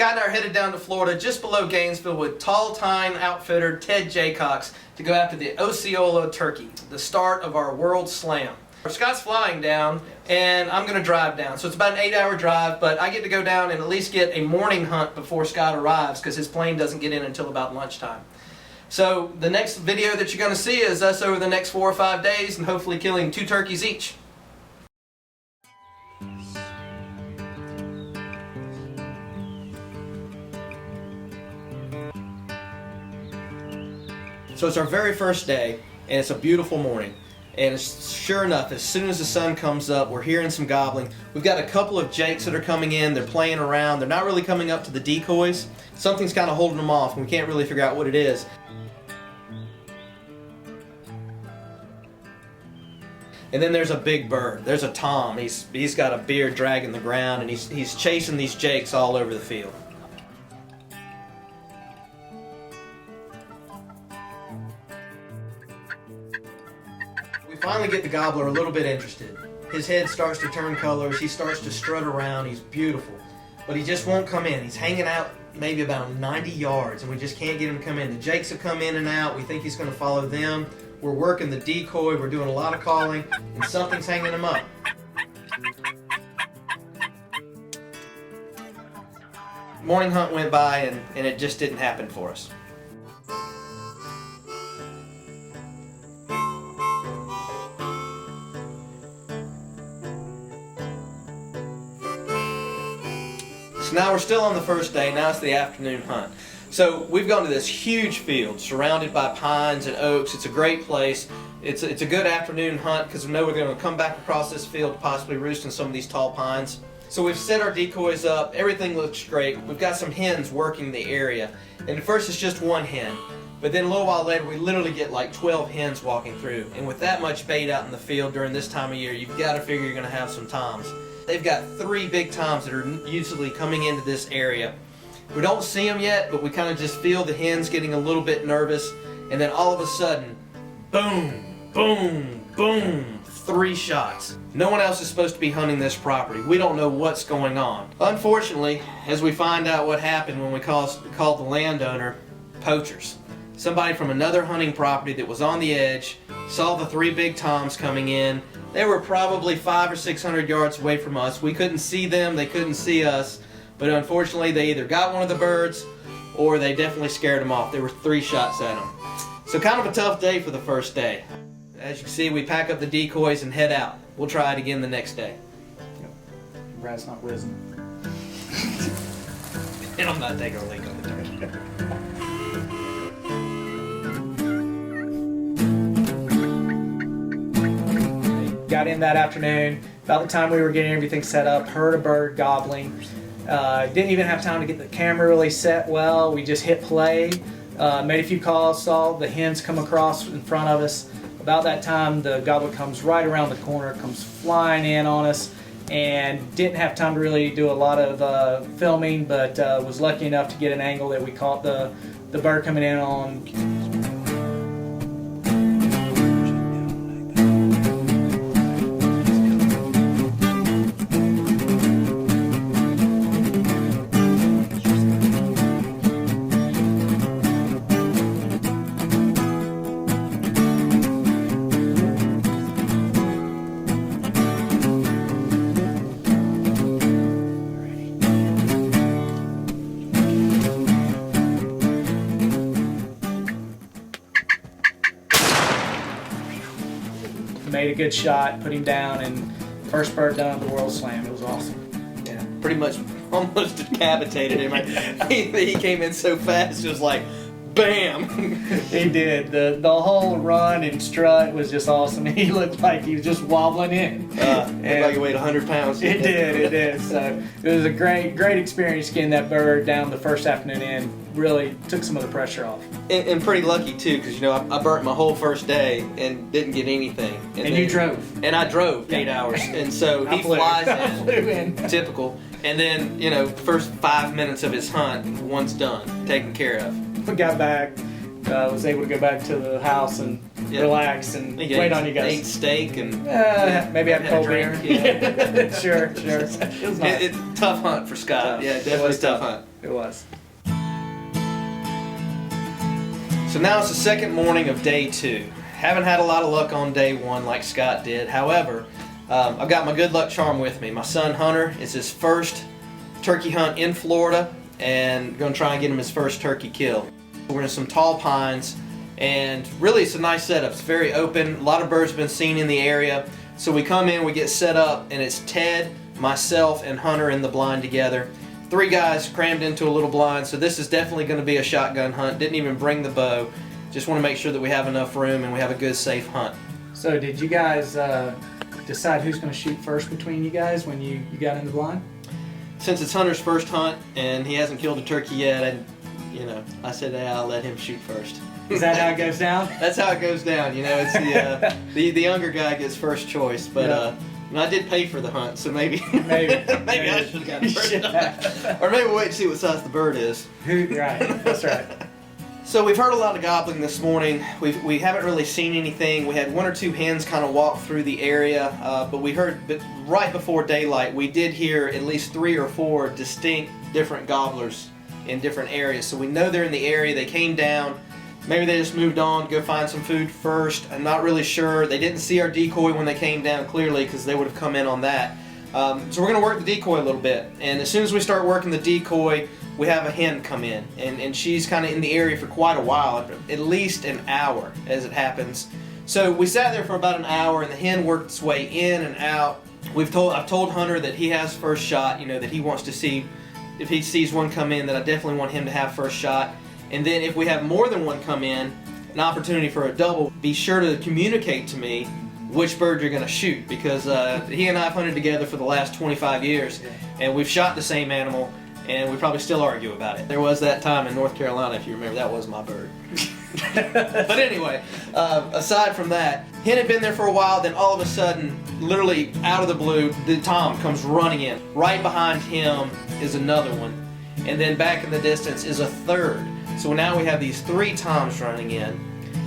Scott and I are headed down to Florida, just below Gainesville, with tall-time outfitter Ted Jaycox to go after the Osceola turkey, the start of our World Slam. Scott's flying down, and I'm going to drive down. So it's about an 8-hour drive, but I get to go down and at least get a morning hunt before Scott arrives, because his plane doesn't get in until about lunchtime. So the next video that you're going to see is us over the next 4 or 5 days, and hopefully killing 2 turkeys each. So it's our very first day, and it's a beautiful morning. And sure enough, as soon as the sun comes up, we're hearing some gobbling. We've got a couple of jakes that are coming in. They're playing around. They're not really coming up to the decoys. Something's kind of holding them off, and we can't really figure out what it is. And then there's a big bird. There's a tom. He's got a beard dragging the ground, and he's chasing these jakes all over the field. We finally get the gobbler a little bit interested. His head starts to turn colors, he starts to strut around, he's beautiful. But he just won't come in. He's hanging out maybe about 90 yards and we just can't get him to come in. The jakes have come in and out, we think he's going to follow them. We're working the decoy, we're doing a lot of calling, and something's hanging him up. Morning hunt went by and it just didn't happen for us. So now we're still on the first day, now it's the afternoon hunt. So we've gone to this huge field surrounded by pines and oaks. It's a great place. It's a good afternoon hunt because we know we're going to come back across this field to possibly roost in some of these tall pines. So we've set our decoys up, everything looks great. We've got some hens working the area. And at first it's just one hen, but then a little while later we literally get like 12 hens walking through. And with that much bait out in the field during this time of year, you've got to figure you're going to have some toms. They've got 3 big toms that are usually coming into this area. We don't see them yet, but we kind of just feel the hens getting a little bit nervous, and then all of a sudden, boom, boom, boom, 3 shots. No one else is supposed to be hunting this property. We don't know what's going on. Unfortunately, as we find out what happened when we called the landowner, poachers. Somebody from another hunting property that was on the edge, saw the 3 big toms coming in. They were probably 500 or 600 yards away from us. We couldn't see them, they couldn't see us, but unfortunately they either got one of the birds or they definitely scared them off. There were 3 shots at them. So kind of a tough day for the first day. As you can see, we pack up the decoys and head out. We'll try it again the next day. Yep. Brad's not risen. And I'm not taking a link on the turkey. Got in that afternoon. About the time we were getting everything set up, heard a bird gobbling. Didn't even have time to get the camera really set well. We just hit play, made a few calls, saw the hens come across in front of us. About that time, the gobbler comes right around the corner, comes flying in on us, and didn't have time to really do a lot of filming, but was lucky enough to get an angle that we caught the bird coming in on. Made a good shot, put him down, and first bird done on the World Slam. It was awesome. Yeah, pretty much almost decapitated him. He came in so fast, just like, bam! He did. The whole run and strut was just awesome. He looked like he was just wobbling in. Looked like he weighed 100 pounds. It did. So it was a great experience getting that bird down the first afternoon in. Really took some of the pressure off. And pretty lucky too, because you know I burnt my whole first day and didn't get anything. And then, you drove. And I drove 8 hours, and so he flies in. Flew in. Typical. And then you know, first 5 minutes of his hunt, one's done, taken care of. We got back, was able to go back to the house and relax and wait on you guys. Ate steak and maybe have a cold beer. Yeah. Sure. It was nice. It's a tough hunt for Scott. Yeah, definitely a tough hunt. It was. So now it's the second morning of day 2. Haven't had a lot of luck on day 1 like Scott did. However, I've got my good luck charm with me. My son Hunter, it's his first turkey hunt in Florida, and going to try and get him his first turkey kill. We're in some tall pines, and really it's a nice setup. It's very open. A lot of birds have been seen in the area. So we come in, we get set up, and it's Ted, myself, and Hunter in the blind together. 3 guys crammed into a little blind, so this is definitely going to be a shotgun hunt. Didn't even bring the bow. Just want to make sure that we have enough room and we have a good, safe hunt. So did you guys decide who's going to shoot first between you guys when you got in the blind? Since it's Hunter's first hunt and he hasn't killed a turkey yet, I said, hey, I'll let him shoot first. Is that how it goes down? That's how it goes down. It's the younger guy gets first choice, but I did pay for the hunt, so maybe maybe I should have gotten first. Or maybe we'll wait and see what size the bird is. Right, that's right. So we've heard a lot of gobbling this morning. We haven't really seen anything. We had 1 or 2 hens kind of walk through the area, but we heard right before daylight, we did hear at least 3 or 4 distinct different gobblers in different areas. So we know they're in the area. They came down. Maybe they just moved on to go find some food first. I'm not really sure. They didn't see our decoy when they came down clearly because they would have come in on that. So we're going to work the decoy a little bit. And as soon as we start working the decoy, we have a hen come in. And she's kind of in the area for quite a while, at least an hour as it happens. So we sat there for about an hour and the hen worked its way in and out. I've told Hunter that he has first shot, that he wants to see, if he sees one come in, that I definitely want him to have first shot. And then if we have more than one come in, an opportunity for a double, be sure to communicate to me which bird you're going to shoot, because he and I have hunted together for the last 25 years, and we've shot the same animal, and we probably still argue about it. There was that time in North Carolina, if you remember, that was my bird. But anyway, aside from that, hen had been there for a while, then all of a sudden, literally out of the blue, the tom comes running in. Right behind him is another one, and then back in the distance is a third. So now we have these 3 toms running in.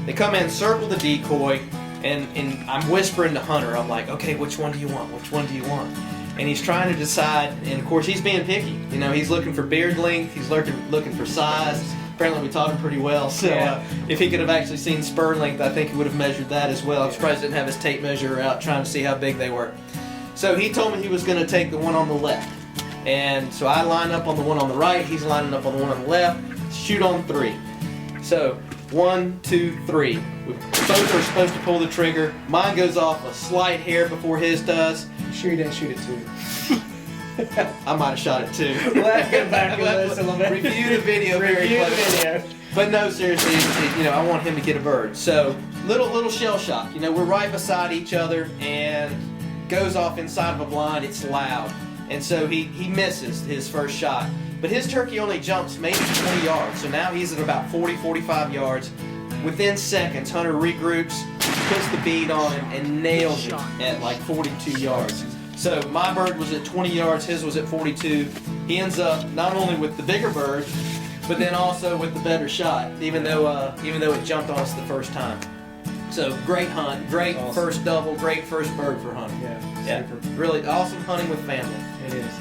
They come in, circle the decoy, and I'm whispering to Hunter. I'm like, okay, which one do you want? Which one do you want? And he's trying to decide, and of course he's being picky. He's looking for beard length, he's looking for size. Apparently we taught him pretty well, so if he could have actually seen spur length, I think he would have measured that as well. I'm surprised he didn't have his tape measure out trying to see how big they were. So he told me he was going to take the one on the left. And so I line up on the one on the right, he's lining up on the one on the left. Shoot on 3. So 1, 2, 3. We both are supposed to pull the trigger. Mine goes off a slight hair before his does. You sure you didn't shoot it too? I might have shot it too. Let's get back to this a little bit. Review the video very closely. But no, seriously, I want him to get a bird. So little shell shock. We're right beside each other, and goes off inside of a blind. It's loud, and so he misses his first shot. But his turkey only jumps maybe 20 yards, so now he's at about 40, 45 yards. Within seconds, Hunter regroups, puts the bead on him, and nails it at like 42 yards. So my bird was at 20 yards, his was at 42. He ends up not only with the bigger bird, but then also with the better shot, even though it jumped on us the first time. So great hunt, great first double, great first bird for Hunter. Yeah, super. Really awesome hunting with family. It is.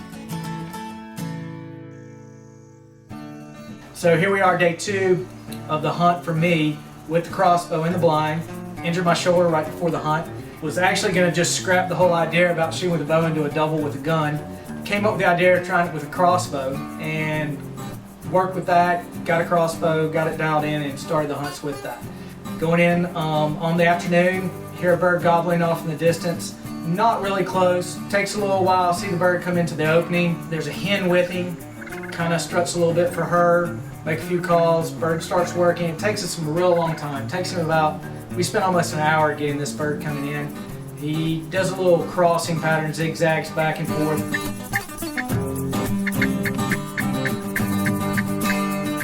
So here we are, day 2 of the hunt for me with the crossbow in the blind. Injured my shoulder right before the hunt. Was actually going to just scrap the whole idea about shooting with a bow and do a double with a gun. Came up with the idea of trying it with a crossbow and worked with that, got a crossbow, got it dialed in, and started the hunts with that. Going in on the afternoon, hear a bird gobbling off in the distance. Not really close, takes a little while, see the bird come into the opening. There's a hen with him, kind of struts a little bit for her. Make a few calls, bird starts working. It takes us a real long time. It takes him we spent almost an hour getting this bird coming in. He does a little crossing pattern, zigzags back and forth.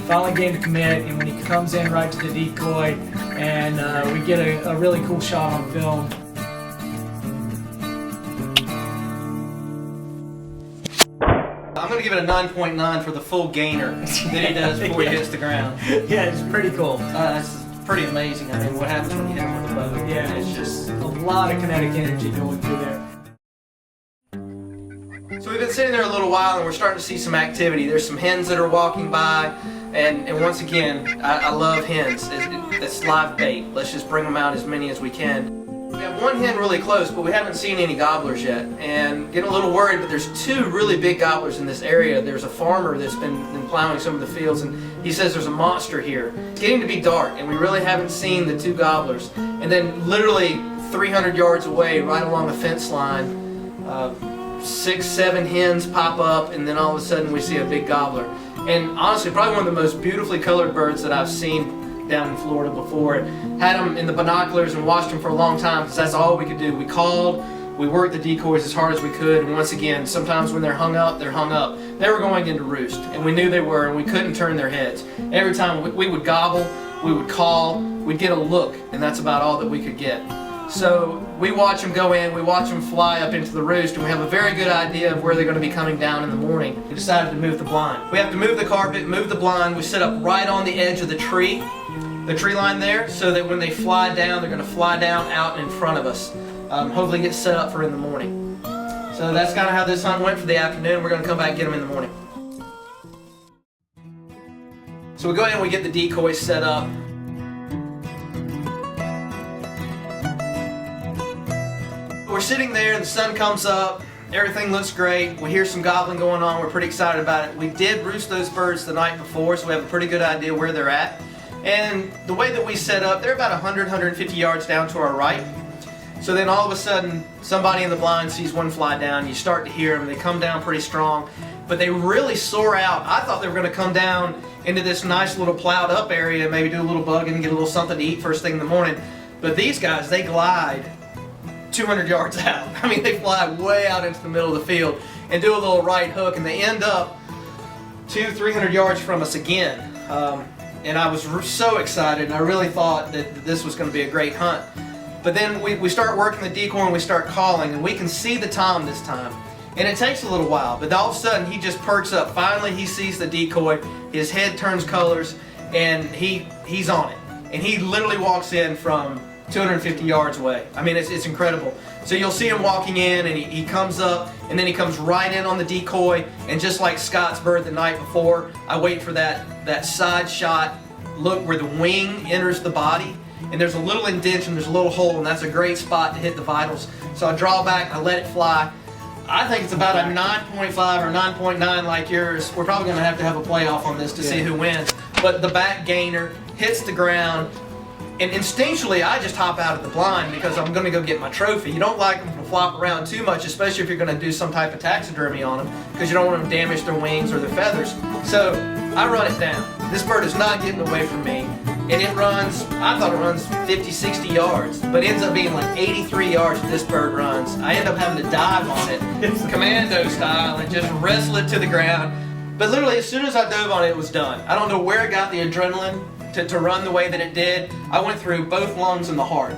Finally gave the commit, and when he comes in right to the decoy, and we get a really cool shot on film. I'm going to give it a 9.9 for the full gainer that he does before he hits the ground. Yeah, it's pretty cool. It's pretty amazing. I mean, what happens when you hit him with a bow? Yeah, it's just a lot of kinetic energy going through there. So we've been sitting there a little while and we're starting to see some activity. There's some hens that are walking by, and once again, I love hens. It's live bait. Let's just bring them out as many as we can. We have one hen really close, but we haven't seen any gobblers yet, and getting a little worried, but there's two really big gobblers in this area. There's a farmer that's been plowing some of the fields, and he says there's a monster here. It's getting to be dark, and we really haven't seen the two gobblers. And then literally 300 yards away, right along the fence line, 6, 7 hens pop up, and then all of a sudden we see a big gobbler. And honestly, probably one of the most beautifully colored birds that I've seen down in Florida before. Had them in the binoculars and watched them for a long time because that's all we could do. We called, we worked the decoys as hard as we could, and once again, sometimes when they're hung up, they're hung up. They were going into roost, and we knew they were, and we couldn't turn their heads. Every time we would gobble, we would call, we'd get a look, and that's about all that we could get. So we watch them go in, we watch them fly up into the roost, and we have a very good idea of where they're going to be coming down in the morning. We decided to move the blind. We have to move the carpet, move the blind. We set up right on the edge of the tree line there, so that when they fly down, they're going to fly down out in front of us. Hopefully get set up for in the morning. So that's kind of how this hunt went for the afternoon. We're going to come back and get them in the morning. So we go ahead and we get the decoys set up. We're sitting there and the sun comes up, everything looks great, we hear some gobbling going on, we're pretty excited about it. We did roost those birds the night before, so we have a pretty good idea where they're at. And the way that we set up, they're about 100, 150 yards down to our right. So then all of a sudden, somebody in the blind sees one fly down, you start to hear them, they come down pretty strong, but they really soar out. I thought they were going to come down into this nice little plowed up area, maybe do a little bugging and get a little something to eat first thing in the morning. But these guys, they glide 200 yards out. I mean, they fly way out into the middle of the field and do a little right hook, and they end up 200-300 yards from us again. And I was so excited, and I really thought that this was going to be a great hunt. But then we start working the decoy and we start calling, and we can see the tom this time. And it takes a little while, but all of a sudden he just perks up. Finally he sees the decoy, his head turns colors, and he's on it. And he literally walks in from 250 yards away. I mean, it's incredible. So you'll see him walking in, and he comes up, and then he comes right in on the decoy, and just like Scott's bird the night before, I wait for that side shot look where the wing enters the body, and there's a little indentation, there's a little hole, and that's a great spot to hit the vitals. So I draw back, I let it fly. I think it's about a 9.5 or 9.9 like yours. We're probably going to have a playoff on this to see who wins. But the back gainer hits the ground, and instinctually I just hop out of the blind because I'm going to go get my trophy. You don't like them to flop around too much, especially if you're going to do some type of taxidermy on them, because you don't want them to damage their wings or their feathers. So I run it down. This bird is not getting away from me, and it runs, I thought it runs 50, 60 yards, but ends up being like 83 yards that this bird runs. I end up having to dive on it, commando style, and just wrestle it to the ground. But literally, as soon as I dove on it, it was done. I don't know where it got the adrenaline to run the way that it did. I went through both lungs and the heart.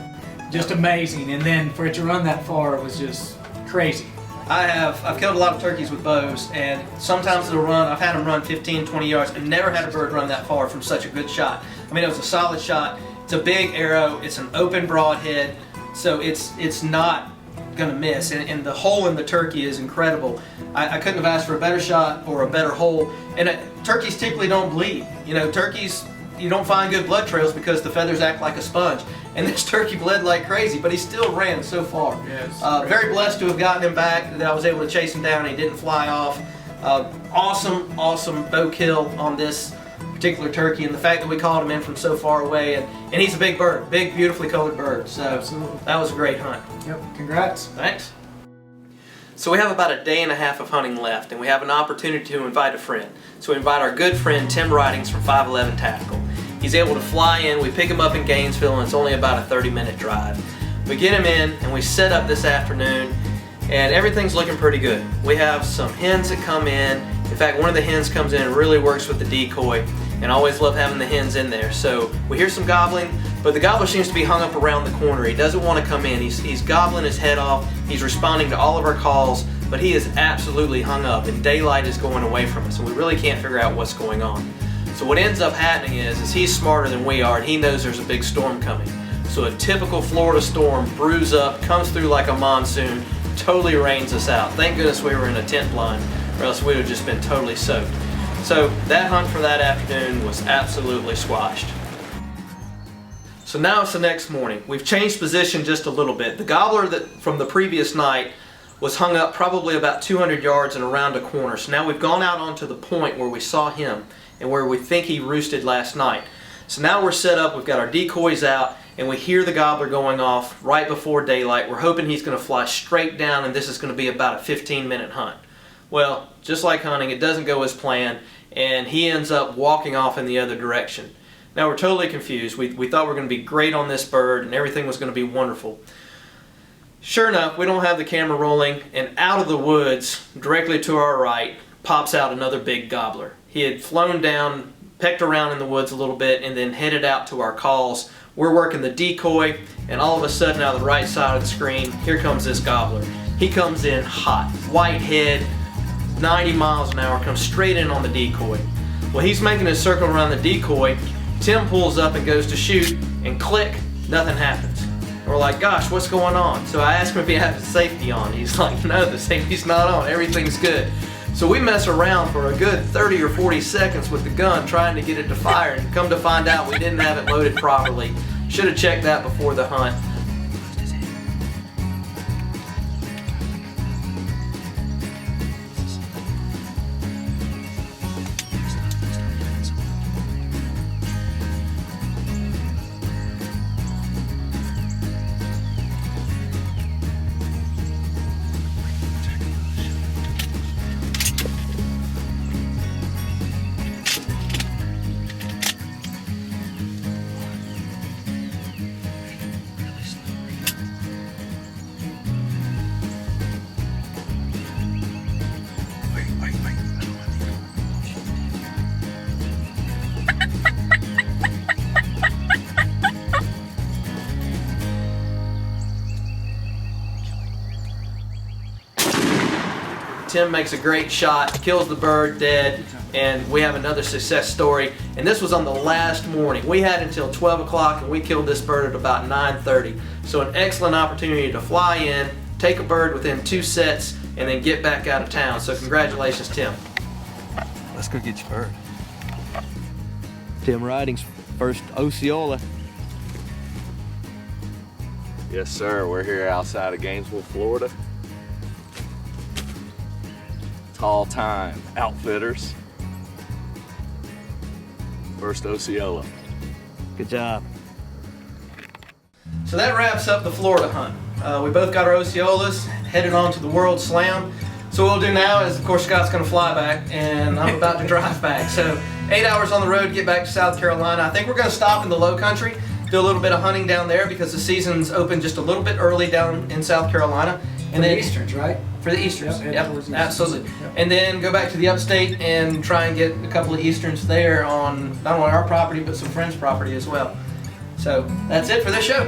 Just amazing, and then for it to run that far was just crazy. I've killed a lot of turkeys with bows, and sometimes they'll run, I've had them run 15, 20 yards, and never had a bird run that far from such a good shot. I mean, it was a solid shot. It's a big arrow, it's an open broadhead, so it's not gonna miss, and the hole in the turkey is incredible. I couldn't have asked for a better shot or a better hole, and turkeys typically don't bleed. You know, turkeys, you don't find good blood trails because the feathers act like a sponge. And this turkey bled like crazy, but he still ran so far. Yes, very blessed to have gotten him back, that I was able to chase him down and he didn't fly off. Awesome bow kill on this particular turkey, and the fact that we called him in from so far away, and he's a big bird, big, beautifully colored bird. So absolutely, that was a great hunt. Yep, congrats. Thanks. So we have about a day and a half of hunting left, and we have an opportunity to invite a friend. So we invite our good friend Tim Ridings from 511 Tactical. He's able to fly in, we pick him up in Gainesville, and it's only about a 30-minute drive. We get him in, and we set up this afternoon, and everything's looking pretty good. We have some hens that come in. In fact, one of the hens comes in and really works with the decoy, and I always love having the hens in there. So we hear some gobbling, but the gobbler seems to be hung up around the corner. He doesn't want to come in. He's gobbling his head off. He's responding to all of our calls, but he is absolutely hung up, and daylight is going away from us, and we really can't figure out what's going on. So what ends up happening is he's smarter than we are, and he knows there's a big storm coming. So a typical Florida storm brews up, comes through like a monsoon, totally rains us out. Thank goodness we were in a tent blind, or else we would have just been totally soaked. So that hunt for that afternoon was absolutely squashed. So now it's the next morning. We've changed position just a little bit. The gobbler that from the previous night was hung up probably about 200 yards and around a corner. So now we've gone out onto the point where we saw him and where we think he roosted last night. So now we're set up, we've got our decoys out, and we hear the gobbler going off right before daylight. We're hoping he's going to fly straight down and this is going to be about a 15-minute hunt. Well, just like hunting, it doesn't go as planned, and he ends up walking off in the other direction. Now we're totally confused. We thought we were going to be great on this bird and everything was going to be wonderful. Sure enough, we don't have the camera rolling, and out of the woods, directly to our right, pops out another big gobbler. He had flown down, pecked around in the woods a little bit, and then headed out to our calls. We're working the decoy, and all of a sudden out of the right side of the screen, here comes this gobbler. He comes in hot, white head, 90 miles an hour, comes straight in on the decoy. Well, he's making a circle around the decoy. Tim pulls up and goes to shoot, and click, nothing happens. We're like, gosh, what's going on? So I asked him if he had the safety on. He's like, no, the safety's not on, everything's good. So we mess around for a good 30 or 40 seconds with the gun trying to get it to fire, and come to find out we didn't have it loaded properly. Should have checked that before the hunt. Tim makes a great shot, kills the bird dead, and we have another success story. And this was on the last morning. We had until 12 o'clock and we killed this bird at about 9:30. So an excellent opportunity to fly in, take a bird within 2 sets, and then get back out of town. So congratulations, Tim. Let's go get your bird. Tim Riding's first Osceola. Yes, sir. We're here outside of Gainesville, Florida. Tall Time Outfitters. First Osceola. Good job. So that wraps up the Florida hunt. We both got our Osceolas, headed on to the World Slam. So what we'll do now is, of course, Scott's going to fly back, and I'm about to drive back. So 8 hours on the road, get back to South Carolina. I think we're going to stop in the Low Country, do a little bit of hunting down there because the season's open just a little bit early down in South Carolina. And then Easterns, right? For the Easterns, Yep, yep, towards the absolutely. Easterns, yep. And then go back to the upstate and try and get a couple of Easterns there on not only our property but some friends' property as well. So that's it for this show.